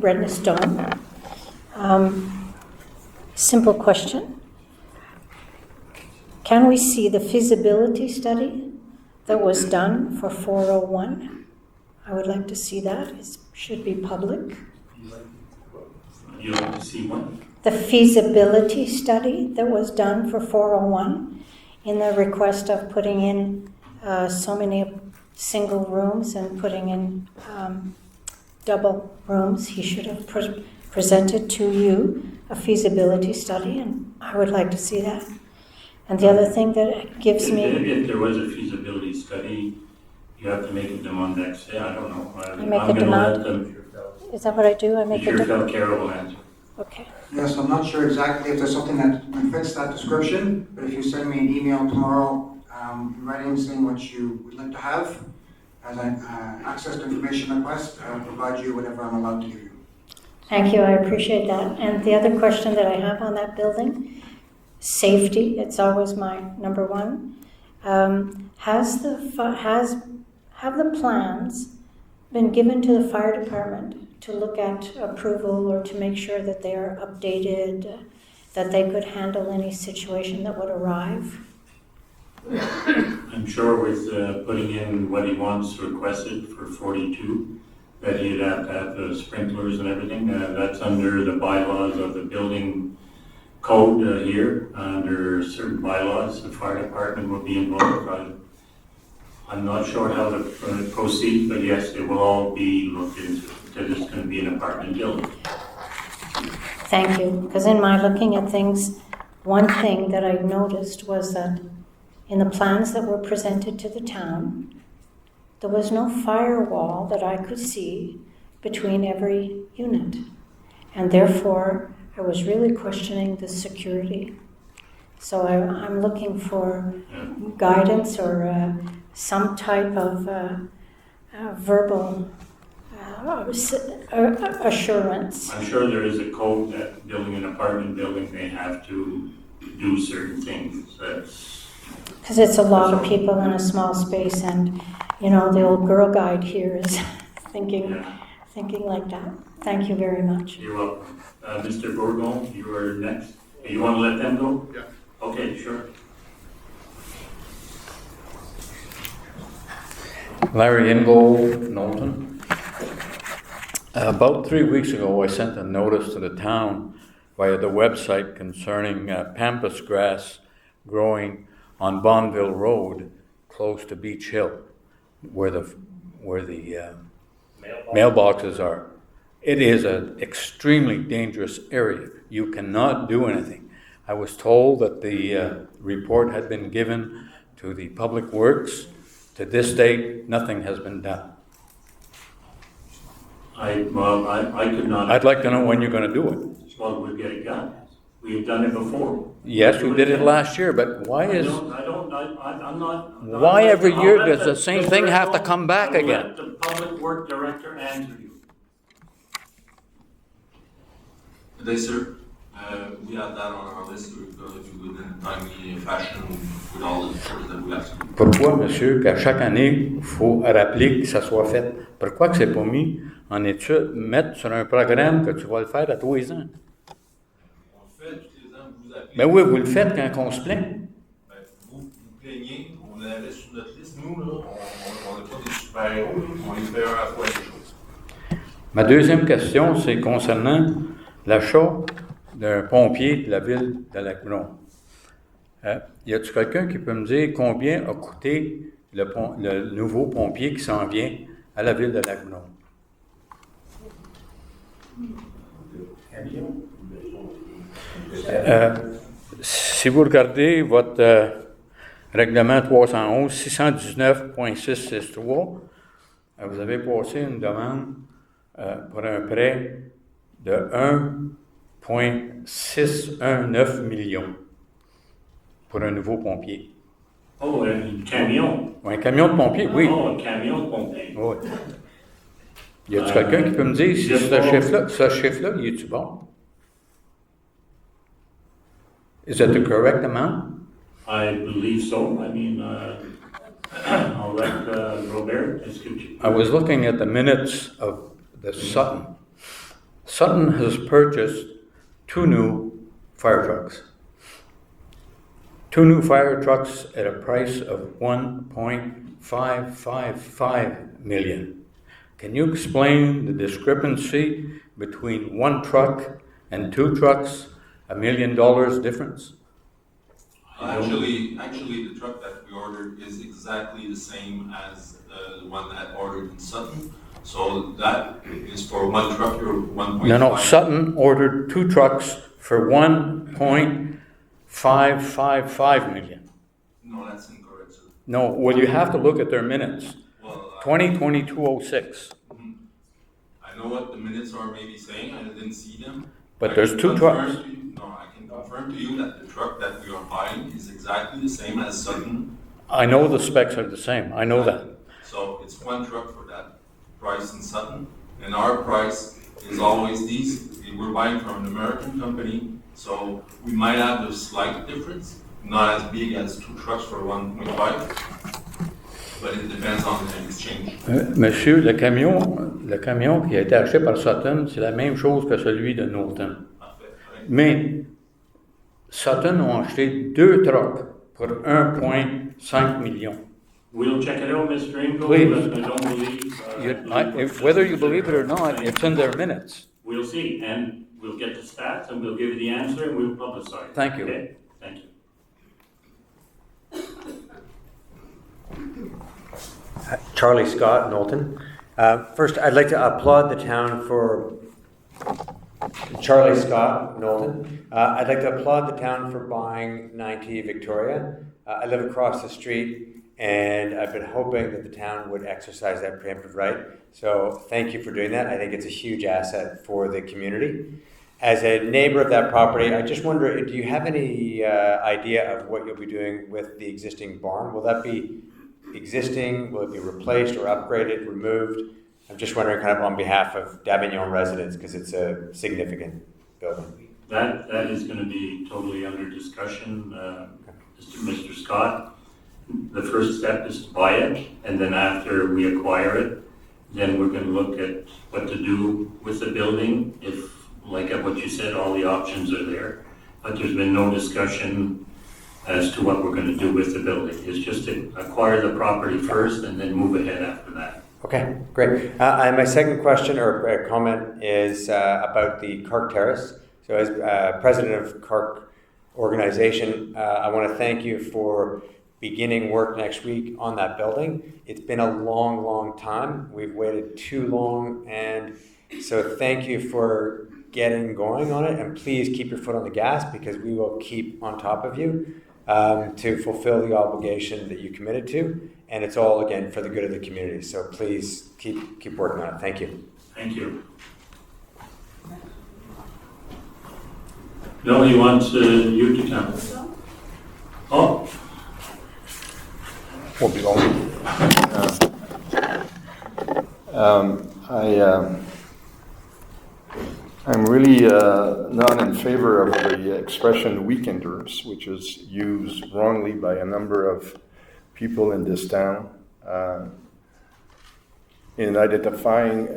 redness dome. Simple question. Can we see the feasibility study that was done for 401? I would like to see that. It should be public. You like to see what? The feasibility study that was done for 401 in the request of putting in so many single rooms and putting in double rooms. He should have presented to you a feasibility study, and I would like to see that. And the other thing that it gives me... If there was a feasibility study, you have to make a demande d'accès. I don't know. I make a demand. Is that what I do? I make a demand. Carol will answer. Okay. Yes, I'm not sure exactly if there's something that fits that description, but if you send me an email tomorrow, writing saying what you would like to have as an access to information request, I'll provide you whatever I'm allowed to give you. Thank you, I appreciate that. And the other question that I have on that building, safety, it's always my number one. Have the plans been given to the fire department to look at approval or to make sure that they are updated, that they could handle any situation that would arrive? I'm sure with putting in what he wants requested for 42, that he'd have to have the sprinklers and everything. That's under the bylaws of the building code here. Under certain bylaws, the fire department will be involved. I'm not sure how to proceed, but yes, it will all be looked into because it's going to be an apartment building. Thank you. Because in my looking at things, one thing that I noticed was that in the plans that were presented to the town, there was no firewall that I could see between every unit. And therefore, I was really questioning the security. So I'm looking for guidance or some type of verbal assurance. I'm sure there is a code that building an apartment building, they have to do certain things. Because it's a lot of people in a small space, and you know the old girl guide here is thinking like that. Thank you very much. You're welcome. Mr. Bourgon, you are next. You want to let them go? Yeah. Okay, sure. Larry Ingold, Knowlton. About 3 weeks ago, I sent a notice to the town via the website concerning pampas grass growing on Bonneville Road, close to Beach Hill, where the mailboxes are. It is an extremely dangerous area. You cannot do anything. I was told that the report had been given to the Public Works. To this date, nothing has been done. I could not. I'd like to know when you're going to do it. Well, we'll get it done. We've done it before. Yes, we did it last year, but why is... I'm not... Why every year does the same thing have to come back again? Let the Public Work Director answer you. Good day, sir. We have that on our list. We're going to do it in a timely fashion with all the reports that we have to do. Pourquoi, monsieur, qu'à chaque année, il faut rappeler que ça soit fait? Pourquoi que c'est pas mis en étude, mettre sur un programme que tu vas le faire à tous les ans? On le fait tous les ans, vous appelez. Ben oui, vous le faites quand on se plaint. Ben, vous plaignez, on l'avait sur notre liste. Nous, là, on n'est pas des super-héros, on les fait un à la fois les choses. Ma deuxième question, c'est concernant l'achat d'un pompier de la ville de Lac-Brome. Y a-t-il quelqu'un qui peut me dire combien a coûté le nouveau pompier qui s'en vient à la ville de Lac-Brome? Si vous regardez votre règlement 311 619.663, vous avez passé une demande pour un prêt de 1,619 millions pour un nouveau pompier. Oh, un camion. Un camion de pompier, oui. Oh, un camion de pompier. Oui. Y a-t-il quelqu'un qui peut me dire si ce chiffre-là, il est-tu bon? Is that the correct amount? I believe so. I mean, I'll let Robert discute. I was looking at the minutes of the Sutton Sutton has purchased 2 new fire trucks. 2 new fire trucks at a price of $1.555 million. Can you explain the discrepancy between 1 truck and 2 trucks, $1 million difference? Actually, the truck that we ordered is exactly the same as the one that ordered in Sutton. So that is for 1 truck, or 1.5. No, Sutton ordered 2 trucks for $1.555 million. No, that's incorrect, sir. No, well, you have to look at their minutes. Well, 2022-06. I know what the minutes are maybe saying. I didn't see them. But I there's can 2 confirm trucks. to you- No, I can confirm to you that the truck that we are buying is exactly the same as Sutton. I know the specs are the same. I know that. So it's 1 truck for that price in Sutton, and our price is always these. We're buying from an American company, so we might have a slight difference, not as big as 2 trucks for 1.5, but it depends on the exchange. Monsieur, le camion qui a été acheté par Sutton, c'est la même chose que celui de Norton. Parfait. Mais Sutton ont acheté 2 trucks pour 1.5 million. We'll check it out, Mr. Ingle. Please. But I don't believe. Whether you believe it or not, it's in their minutes. We'll see, and we'll get the stats, and we'll give you the answer, and we'll publicize it. Thank you. Okay? Thank you. Charlie Scott, Knowlton. First, I'd like to applaud the town for Charlie Scott, Knowlton. I'd like to applaud the town for buying 90 Victoria. I live across the street, and I've been hoping that the town would exercise that preemptive right. So thank you for doing that. I think it's a huge asset for the community. As a neighbor of that property, I just wonder, do you have any idea of what you'll be doing with the existing barn? Will that be existing? Will it be replaced or upgraded, removed? I'm just wondering kind of on behalf of Davignon residents, because it's a significant building. That is going to be totally under discussion, Mr. Scott. The first step is to buy it, and then after we acquire it, then we're going to look at what to do with the building. If, like what you said, all the options are there, but there's been no discussion as to what we're going to do with the building. It's just to acquire the property first and then move ahead after that. Okay, great. And my second question or comment is about the Kirk Terrace. So as president of Kirk organization, I want to thank you for beginning work next week on that building. It's been a long, long time. We've waited too long, and so thank you for getting going on it, and please keep your foot on the gas, because we will keep on top of you to fulfill the obligation that you committed to, and it's all, again, for the good of the community. So please keep working on it. Thank you. Thank you. No, he wants you to come. Oh, Won't be long. I'm really not in favor of the expression weekenders, which is used wrongly by a number of people in this town in identifying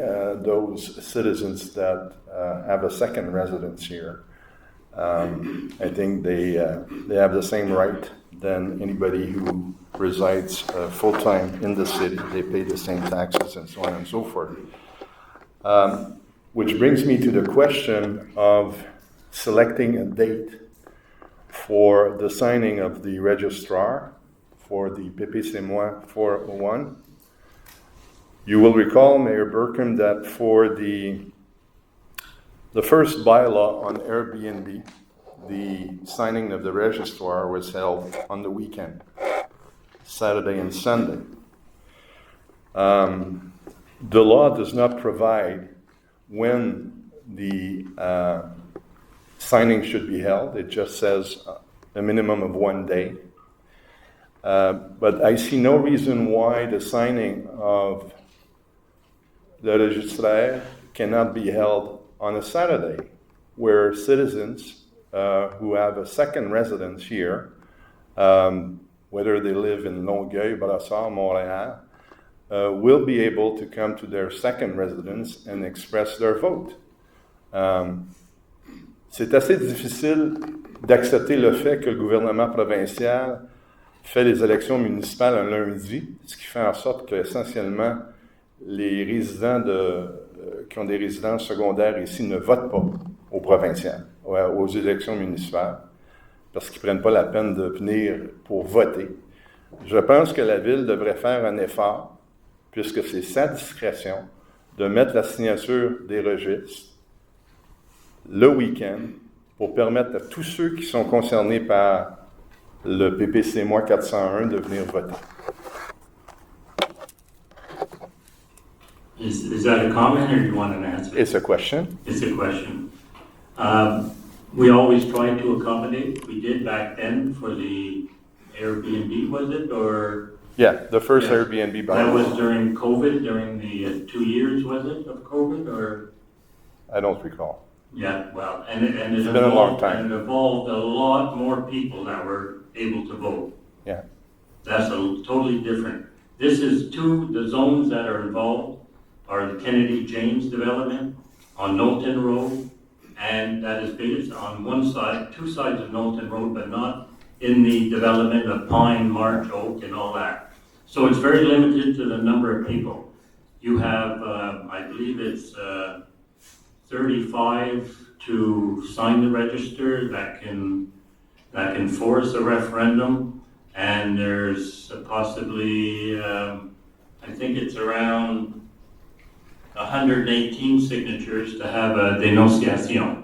those citizens that have a second residence here. I think they have the same right than anybody who resides full-time in the city. They pay the same taxes and so on and so forth. Which brings me to the question of selecting a date for the signing of the registrar for the PPC 401. You will recall, Mayor Burkham, that for the first bylaw on Airbnb, the signing of the registrar was held on the weekend, Saturday and Sunday. The law does not provide when the signing should be held. It just says a minimum of 1 day. But I see no reason why the signing of the registraire cannot be held on a Saturday, where citizens who have a second residence here, whether they live in Longueuil, Brassard, Montréal, will be able to come to their second residence and express their vote. C'est assez difficile d'accepter le fait que le gouvernement provincial fait les élections municipales un lundi, ce qui fait en sorte qu'essentiellement, les résidents qui ont des résidences secondaires ici ne votent pas au provincial, aux élections municipales, parce qu'ils ne prennent pas la peine de venir pour voter. Je pense que la Ville devrait faire un effort, puisque c'est sa discrétion, de mettre la signature des registres le week-end pour permettre à tous ceux qui sont concernés par le PPC-moi 401 de venir voter. Is that a comment or do you want an answer? It's a question. It's a question. We always try to accommodate. We did back then for the Airbnb, was it? Or Yeah, the first Yes. Airbnb that was bylaw. during COVID, during the 2 years, was it, of COVID? Or I don't recall. yeah, well, and it It's been a long time. And it involved a lot more people that were able to vote. Yeah. That's totally different. This is the zones that are involved are the Kennedy James development on Knowlton Road, and that is based on one side, two sides of Knowlton Road, but not in the development of Pine, March, Oak, and all that. So it's very limited to the number of people. You have, I believe it's 35 to sign the register that can force a referendum, and there's possibly, I think it's around 118 signatures to have a dénonciation.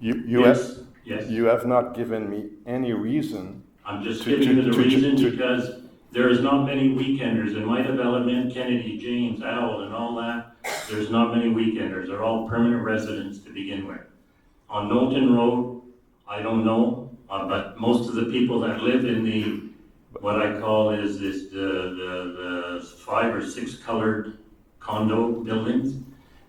Yes. You have not given me any reason. I'm just To- giving you the to- reason to- because there is not many weekenders in my development, Kennedy, James, Owl, and all that. There's not many weekenders. They're all permanent residents to begin with. On Knowlton Road, I don't know, but most of the people that live in the, what I call is this, the 5 or 6 colored condo buildings,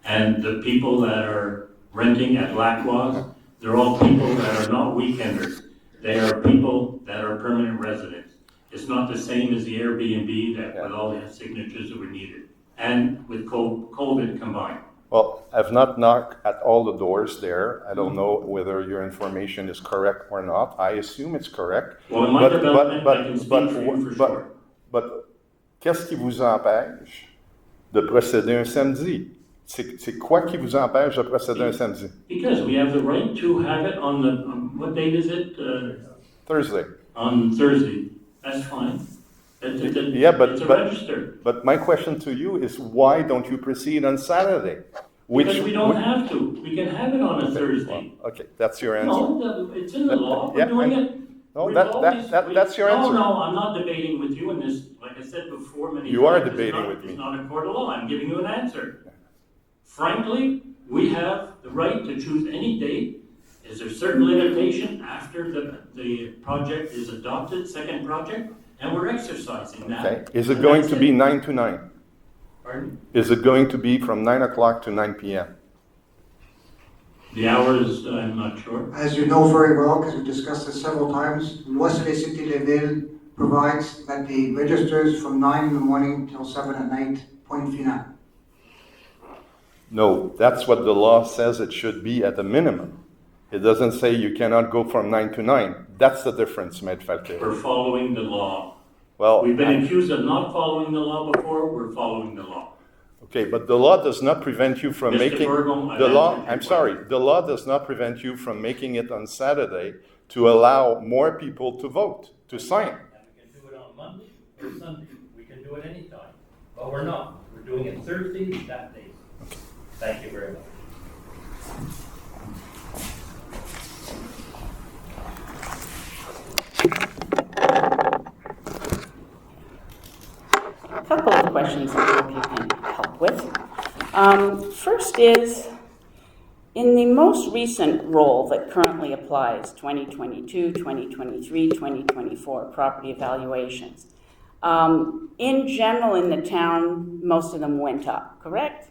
and the people that are renting at Lac-Brome, they're all people that are not weekenders. They are people that are permanent residents. It's not the same as the Airbnb that with all the signatures that were needed, and with COVID combined. Well, I've not knocked at all the doors there. I don't know whether your information is correct or not. I assume it's correct. Well, in my development, I can speak for you for sure. But qu'est-ce qui vous empêche de procéder un samedi? C'est quoi qui vous empêche de procéder un samedi? Because we have the right to have it on the, what date is it? Thursday. On Thursday. That's fine. Yeah, It's registered. But my question to you is, why don't you proceed on Saturday? Because we don't have to. We can have it on a Thursday. Okay, that's your answer. No, it's in the law. Yeah, We're doing it. No, We've that's always- your answer. No, I'm not debating with you in this. Like I said before, many times. You are it's debating not- with me. It's not a court of law. I'm giving you an answer. Frankly, we have the right to choose any date. Is there certain limitation after the project is adopted, second project? And we're exercising that. Okay, is it And going that's to be it. 9 to 9? Pardon? Is it going to be from 9 o'clock to 9 p.m.? The hours, I'm not sure. As you know very well, because we've discussed this several times, Loi sur les cités de ville provides that the registers from 9 in the morning till 7 at night, point final. No, that's what the law says it should be at a minimum. It doesn't say you cannot go from 9 to 9. That's the difference, Maître Falquet. We're following the law. Well, We've been accused of not following the law before, we're following the law. okay, but the law does not prevent you from Mr. making Burgum, I've the law. answered your I'm sorry. The law does not prevent you from making it on Saturday to allow more people to vote, to sign. And we can do it on Monday or Sunday. We can do it anytime. But we're not. We're doing it Thursday, that day. Thank you very much. A couple of questions I hope you can help with. First is, in the most recent role that currently applies, 2022, 2023, 2024 property evaluations, in general in the town, most of them went up, correct?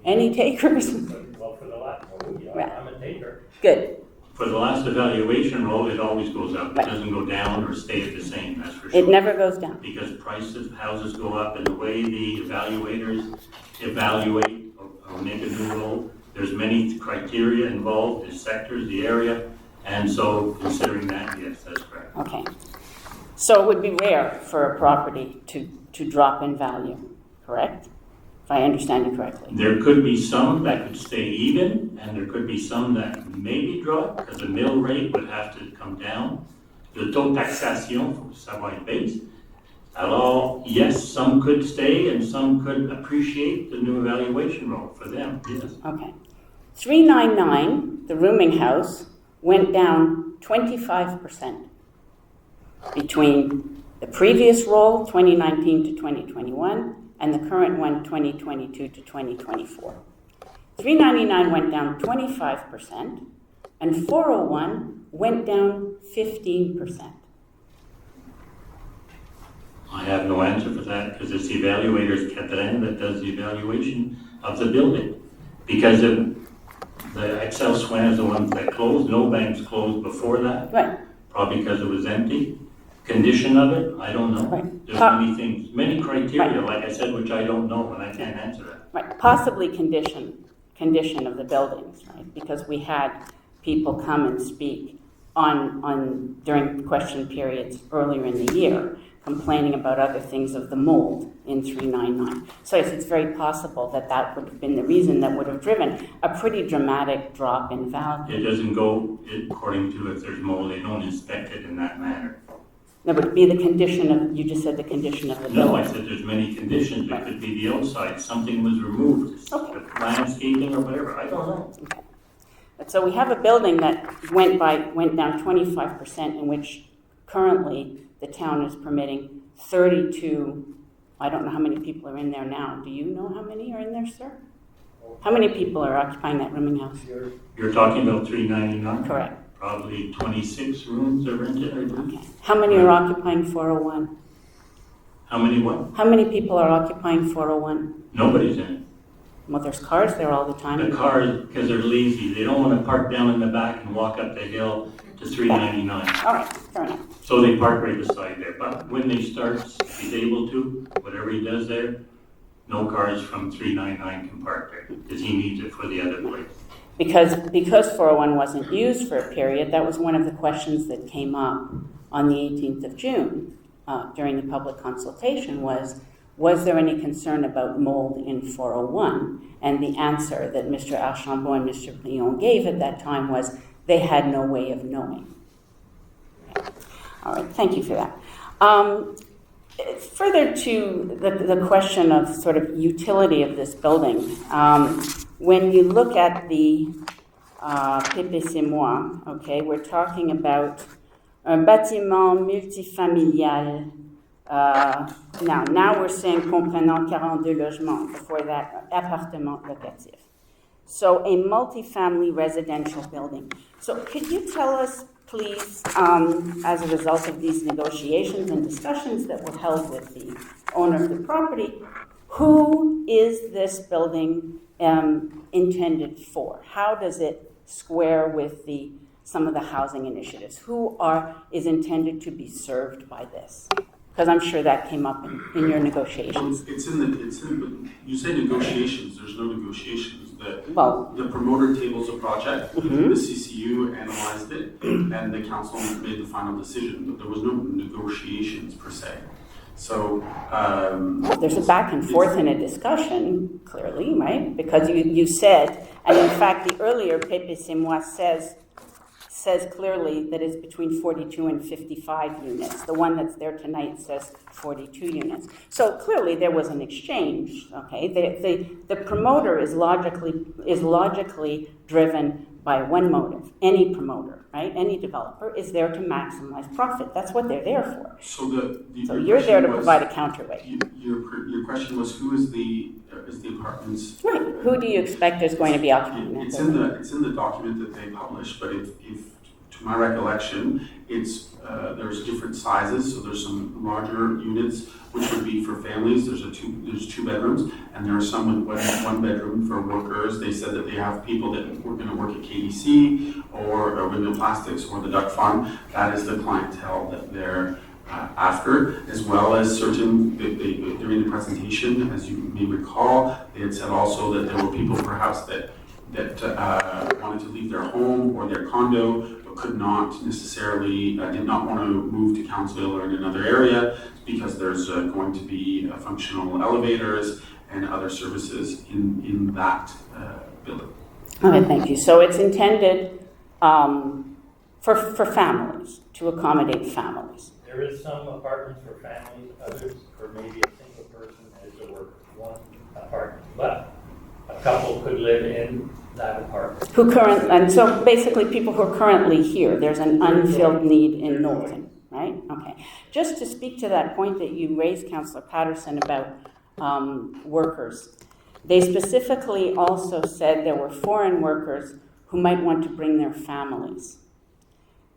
Any takers? Well, for the last, Yeah. I'm a taker. Good. For the last evaluation roll, it always goes up. It Right. doesn't go down or stay at the same, that's for sure. It never goes down. Because prices of houses go up and the way the evaluators evaluate or we'll make a new road. There's many criteria involved, the sectors, the area, and so considering that, yes, that's correct. Okay. So it would be rare for a property to drop in value, correct? If I understand you correctly. There could be some that could stay even, and there could be some that maybe drop, because the mill rate would have to come down. Le taux de taxation, ça va être baisse. Alors, yes, some could stay and some could appreciate the new evaluation role for them, yes. Okay. 399, the rooming house, went down 25% between the previous roll, 2019 to 2021, and the current one, 2022 to 2024. 399 went down 25%, and 401 went down 15%. I have no answer for that because it's the evaluator's Catherine that does the evaluation of the building. Because the Excel Swan is the ones that closed, no banks closed before that. Right. Probably because it was empty. Condition of it, I don't know. Right. There's many things, many criteria, like I said, which I don't know and I can't answer that. Right, possibly condition of the buildings, right? Because we had people come and speak on during question periods earlier in the year, complaining about other things of the mold in 399. So yes, it's very possible that that would have been the reason that would have driven a pretty dramatic drop in value. It doesn't go according to if there's mold, they don't inspect it in that manner. That would be the condition of, you just said the condition of the building. No, I said there's many conditions. It could be the outside, something was removed, Okay. landscaping or whatever, I don't know. Okay. But so we have a building that went down 25%, in which currently the town is permitting 32, I don't know how many people are in there now. Do you know how many are in there, sir? How many people are occupying that rooming house? You're talking about 399? Correct. Probably 26 rooms are rented, I believe. Okay. How many are occupying 401? How many what? How many people are occupying 401? Nobody's in it. Well, there's cars there all the time. The cars, because they're lazy, they don't want to park down in the back and walk up the hill to 399. All right, fair enough. So they park right beside there. But when they start, he's able to, whatever he does there, no cars from 399 can park there because he needs it for the other place. Because 401 wasn't used for a period, that was one of the questions that came up on the 18th of June during the public consultation was there any concern about mold in 401? And the answer that Mr. Archambault and Mr. Plion gave at that time was they had no way of knowing. Okay. All right, thank you for that. Further to the question of sort of utility of this building, when you look at the PPC-moi, okay, we're talking about un bâtiment multifamilial. Now we're saying comprenant 42 logements, before that, appartement locatif. So a multifamily residential building. So could you tell us, please, as a result of these negotiations and discussions that were held with the owner of the property, who is this building intended for? How does it square with some of the housing initiatives? Who is intended to be served by this? Because I'm sure that came up in your negotiations. You say negotiations, there's no negotiations. The promoter tables a project, Mm-hmm. the CCU analyzed it, and the council made the final decision. But there was no negotiations per se. So there's a back and forth and a discussion, clearly, right? Because you said, and in fact, the earlier PPC-moi says clearly that it's between 42 and 55 units. The one that's there tonight says 42 units. So clearly there was an exchange. Okay, the promoter is logically driven by one motive. Any promoter, right? Any developer is there to maximize profit. That's what they're there for. So So you're there to provide a counterweight. Your question was who is the apartments? Right. Who do you expect is going to be occupying that It's building? in the document that they published, but if to my recollection, it's there's different sizes. So there's some larger units which would be for families. There's two bedrooms, and there are some with one bedroom for workers. They said that they have people that were going to work at KDC or Window Plastics or the Duck Farm. That is the clientele that they're after, as well as certain, during the presentation, as you may recall, they had said also that there were people perhaps that wanted to leave their home or their condo, but could not necessarily, did not want to move to Council or in another area because there's going to be functional elevators and other services in that building. Okay, thank you. So it's intended for families, to accommodate families. There is some apartments for families, others for maybe a single person as a worker, one apartment. But a couple could live in that apartment. And so basically people who are currently here, there's an unfilled need in Knowlton, right? Okay. Just to speak to that point that you raised, Councillor Patterson, about workers. They specifically also said there were foreign workers who might want to bring their families.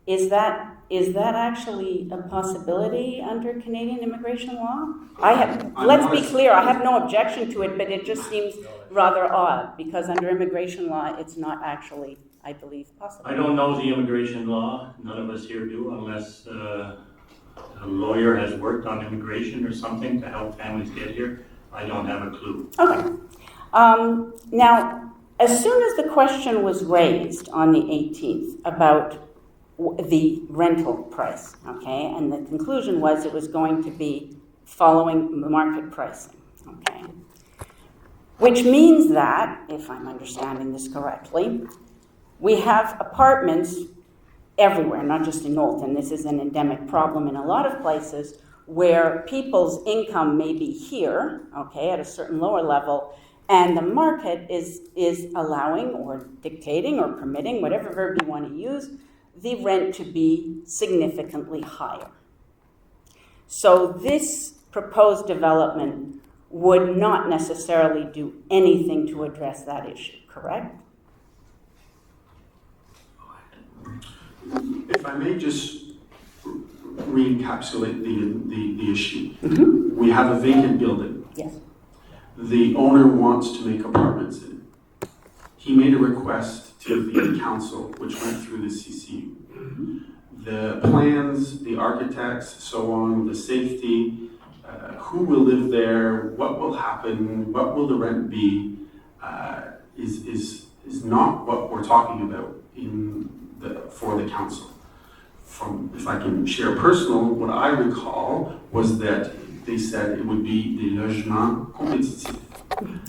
Is that actually a possibility under Canadian immigration law? Let's be clear, I have no objection to it, but it just seems rather odd because under immigration law, it's not actually, I believe, possible. I don't know the immigration law. None of us here do, unless a lawyer has worked on immigration or something to help families get here. I don't have a clue. Okay. Now, as soon as the question was raised on the 18th about the rental price, okay, and the conclusion was it was going to be following market pricing, okay, which means that, if I'm understanding this correctly, we have apartments everywhere, not just in Knowlton. This is an endemic problem in a lot of places where people's income may be here, okay, at a certain lower level, and the market is allowing or dictating or permitting, whatever verb you want to use, the rent to be significantly higher. So this proposed development would not necessarily do anything to address that issue, correct? If I may just re-encapsulate the issue. Mm-hmm. We have a vacant building. Yes. The owner wants to make apartments in it. He made a request to the council, which went through the CCU. The plans, the architects, so on, the safety, who will live there, what will happen, what will the rent be, is not what we're talking about for the council. If I can share personal, what I recall was that they said it would be des logements compétitifs.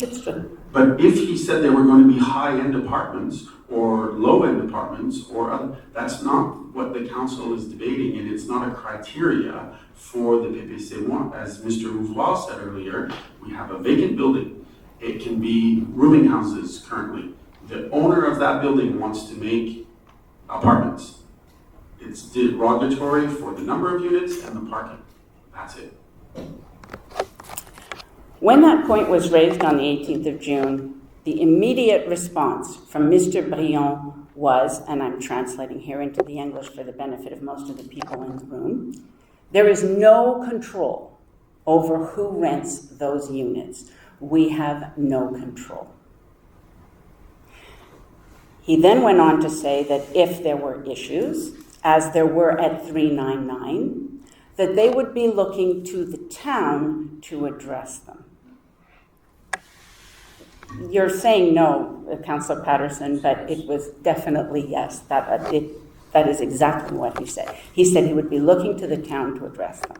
It's true. But if he said there were going to be high-end apartments or low-end apartments or other, that's not what the council is debating, and it's not a criteria for the PPC1. As Mr. Rouvois said earlier, we have a vacant building. It can be rooming houses currently. The owner of that building wants to make apartments. It's derogatory for the number of units and the parking. That's it. When that point was raised on the 18th of June, the immediate response from Mr. Briand was, and I'm translating here into the English for the benefit of most of the people in the room, there is no control over who rents those units. We have no control. He then went on to say that if there were issues, as there were at 399, that they would be looking to the town to address them. You're saying no, Councillor Patterson, but it was definitely yes. That is exactly what he said. He said he would be looking to the town to address them.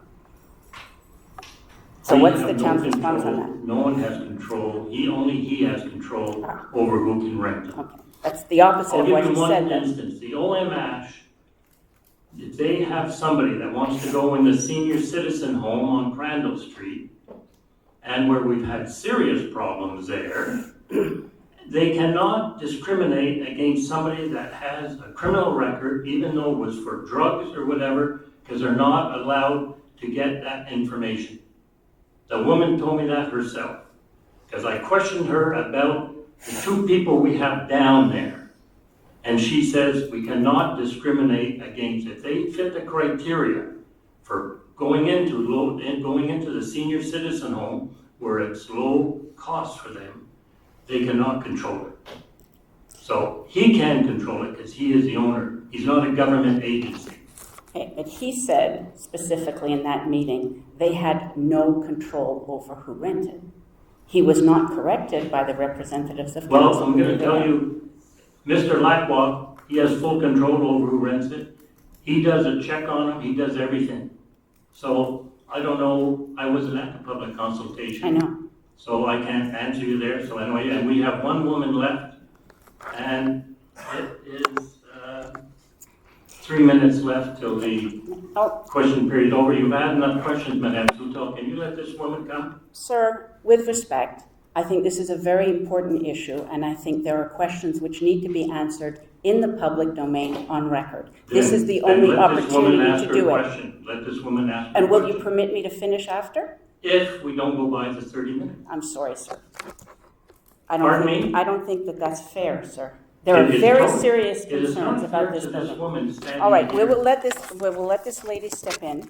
So what's the town's response on that? No one has control. He has control over who can rent them. Okay. That's the opposite of what he said. I'll give you one instance. The OMASH, if they have somebody that wants to go in the senior citizen home on Crandall Street, and where we've had serious problems there, they cannot discriminate against somebody that has a criminal record, even though it was for drugs or whatever, because they're not allowed to get that information. The woman told me that herself, because I questioned her about the two people we have down there. And she says we cannot discriminate against, if they fit the criteria for going into the senior citizen home where it's low cost for them, they cannot control it. So he can control it because he is the owner. He's not a government agency. Okay, but he said specifically in that meeting, they had no control over who rented. He was not corrected by the representatives of council. Well, I'm going to tell you, Mr. Lacqua, he has full control over who rents it. He does a check on them, he does everything. So, I don't know, I wasn't at the public consultation. I know. So I can't answer you there. So anyway, and we have one woman left, and it is 3 minutes left till the question period over. You've had enough questions, Madame Soutal. Can you let this woman come? Sir, with respect, I think this is a very important issue, and I think there are questions which need to be answered in the public domain on record. This is the only opportunity to do it. Let this woman ask her And will you question. permit me to finish after? If we don't go by the 30 minutes. I'm sorry, sir. I don't think that that's fair, sir. There are very serious concerns about this building. All right, we will let this lady step in.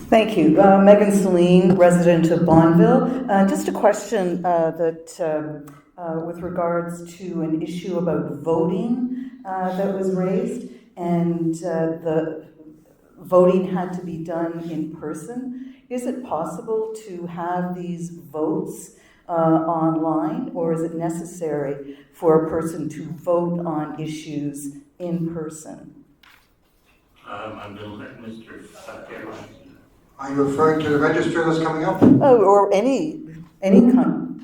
Thank you. Megan Celine, resident of Bonneville. Just a question with regards to an issue about voting that was raised, and the voting had to be done in person. Is it possible to have these votes online, or is it necessary for a person to vote on issues in person? I'm going to let Mr. Sakir answer. Are you referring to the register that's coming up? Oh, or any kind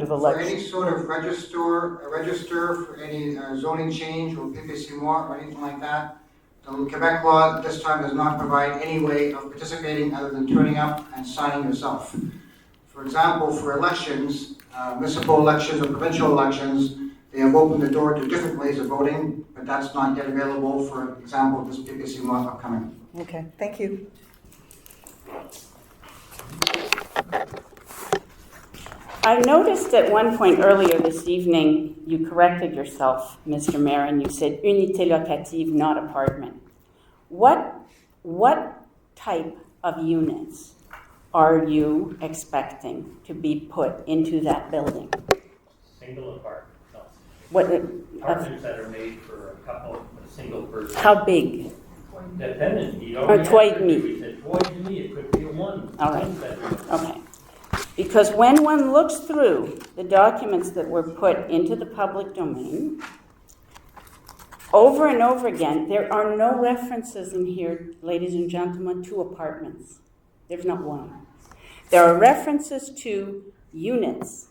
of For election. any sort of register for any zoning change or PPC or anything like that, the Quebec law this time does not provide any way of participating other than turning up and signing yourself. For example, for elections, municipal elections or provincial elections, they have opened the door to different ways of voting, but that's not yet available, for example, this PPC law upcoming. Okay, thank you. I noticed at one point earlier this evening, you corrected yourself, Mr. Mayor, and you said unité locative, not apartment. What type of units are you expecting to be put into that building? Single apartment, no. What Apartments that are made for a single person. How big? Dependent, you Or already twice have me. we said twice me, it could be a one. All right. Bedroom. Okay. Because when one looks through the documents that were put into the public domain, over and over again, there are no references in here, ladies and gentlemen, to apartments. There's not one. There are references to units,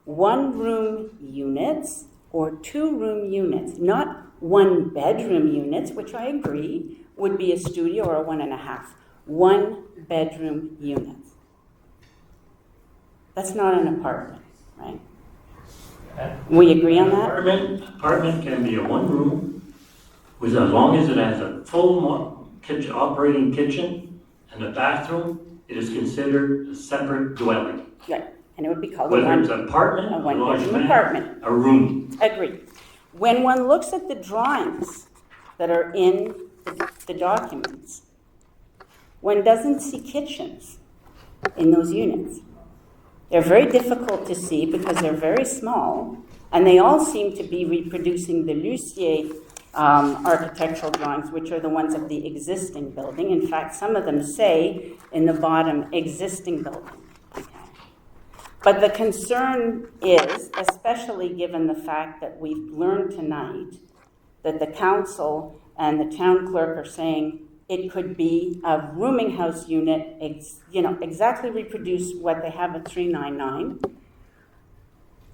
one-room units or two-room units, not one-bedroom units, which I agree would be a studio or a 1.5. One-bedroom units. That's not an apartment, right? We agree on that? Apartment can be a one room, with as long as it has a full operating kitchen and a bathroom, it is considered a separate dwelling. Yeah, and it would be called Whether it's an apartment, a a one-bedroom lodgement, apartment. a room. Agreed. When one looks at the drawings that are in the documents, one doesn't see kitchens in those units. They're very difficult to see because they're very small, and they all seem to be reproducing the Lucier architectural drawings, which are the ones of the existing building. In fact, some of them say in the bottom, existing building. Okay. But the concern is, especially given the fact that we've learned tonight that the council and the town clerk are saying it could be a rooming house unit, exactly reproduce what they have at 399.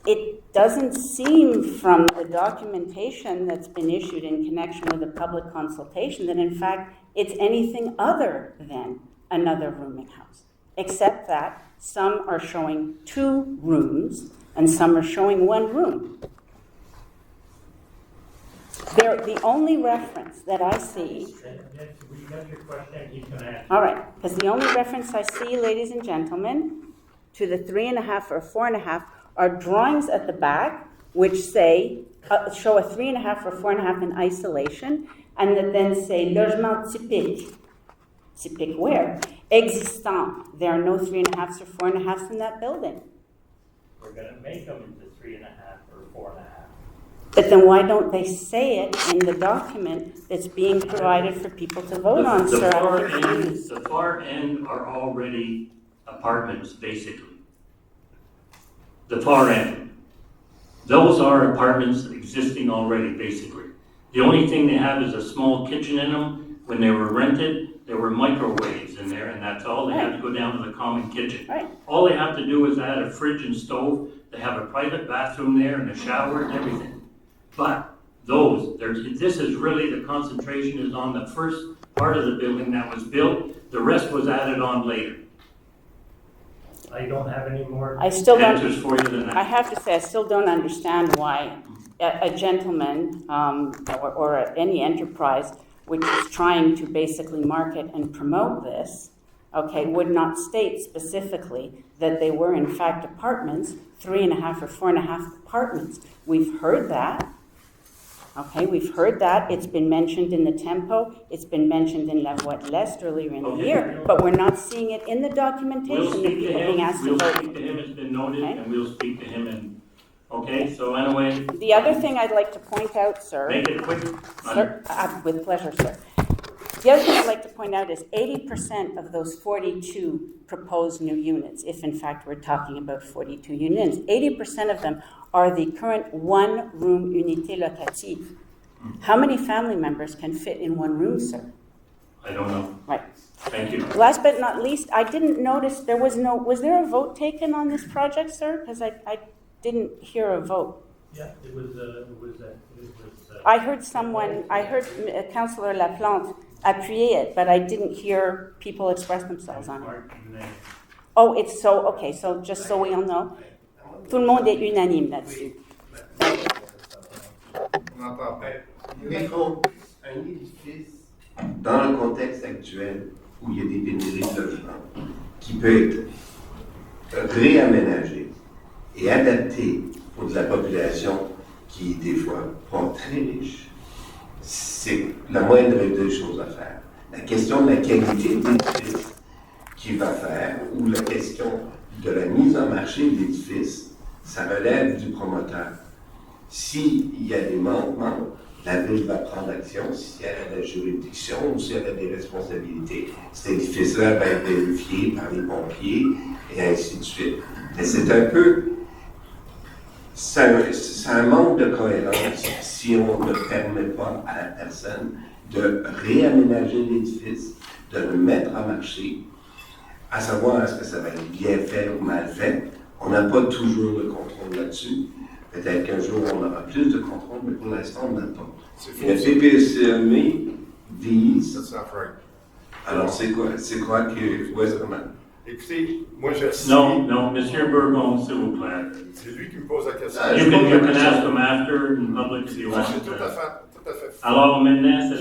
It doesn't seem from the documentation that's been issued in connection with the public consultation that in fact it's anything other than another rooming house, except that some are showing 2 rooms and some are showing 1 room. They're the only reference that I see. We got your question, you can answer. All right, because the only reference I see, ladies and gentlemen, to the 3.5 or 4.5 are drawings at the back which say, show a 3.5 or 4.5 in isolation, and that then say logement typique. Typique where? Existant. There are no 3.5s or 4.5s in that building. We're going to make them into 3.5 or 4.5. But then why don't they say it in the document that's being provided for people to vote on, The sir? far I'm end, confused. the far end are already apartments, basically. The far end. Those are apartments existing already, basically. The only thing they have is a small kitchen in them. When they were rented, there were microwaves in there, and that's all. They had to go down to the common kitchen. Right. All they have to do is add a fridge and stove. They have a private bathroom there and a shower and everything. But this is really, the concentration is on the first part of the building that was built. The rest was added on later. I don't have any more. I still Answers don't, for you than I that. have to say, I still don't understand why a gentleman or any enterprise which is trying to basically market and promote this, okay, would not state specifically that they were in fact apartments, 3.5 or 4.5 apartments. We've heard that. Okay, we've heard that. It's been mentioned in the tempo. It's been mentioned in La Voix de l'Est earlier in the year, but we're not seeing it in the We'll documentation that speak to people are being him, asked to we'll vote. speak to him, it's been noted, Okay. and we'll speak to him and, okay, so anyway. The other thing I'd like to point out, sir. Make it quick. Sir, with pleasure, sir. The other thing I'd like to point out is 80% of those 42 proposed new units, if in fact we're talking about 42 units, 80% of them are the current one-room unité locative. How many family members can fit in one room, sir? I don't know. Right. Thank you. Last but not least, I didn't notice was there a vote taken on this project, sir? Because I didn't hear a vote. Yeah, it was. I heard Councillor Laplante appuyer it, but I didn't hear people express themselves on it. Oh, it's so, okay, so just so we all know, tout le monde est unanime là-dessus. Un édifice, dans le contexte actuel où il y a des pénuries de logements, qui peut être réaménagé et adapté pour de la population qui, des fois, pas très riche, c'est la moindre des choses à faire. La question de la qualité de l'édifice qui va faire, ou la question de la mise en marché de l'édifice, ça relève du promoteur. S'il y a des manquements, la ville va prendre action. Si elle a la juridiction ou si elle a des responsabilités, cet édifice-là va être vérifié par les pompiers et ainsi de suite. Mais c'est un peu... C'est un manque de cohérence si on ne permet pas à la personne de réaménager l'édifice, de le mettre en marché, à savoir est-ce que ça va être bien fait ou mal fait. On n'a pas toujours le contrôle là-dessus. Peut-être qu'un jour on aura plus de contrôle, mais pour l'instant on n'a pas. Et le PPCME vise. That's not right. Alors c'est quoi que. Où est-ce qu'on a? Écoutez, moi je sais. No, Monsieur Bourgon, s'il vous plaît. C'est lui qui me pose la question. You can ask him after in public if you want. C'est tout à fait. Alors maintenant, c'est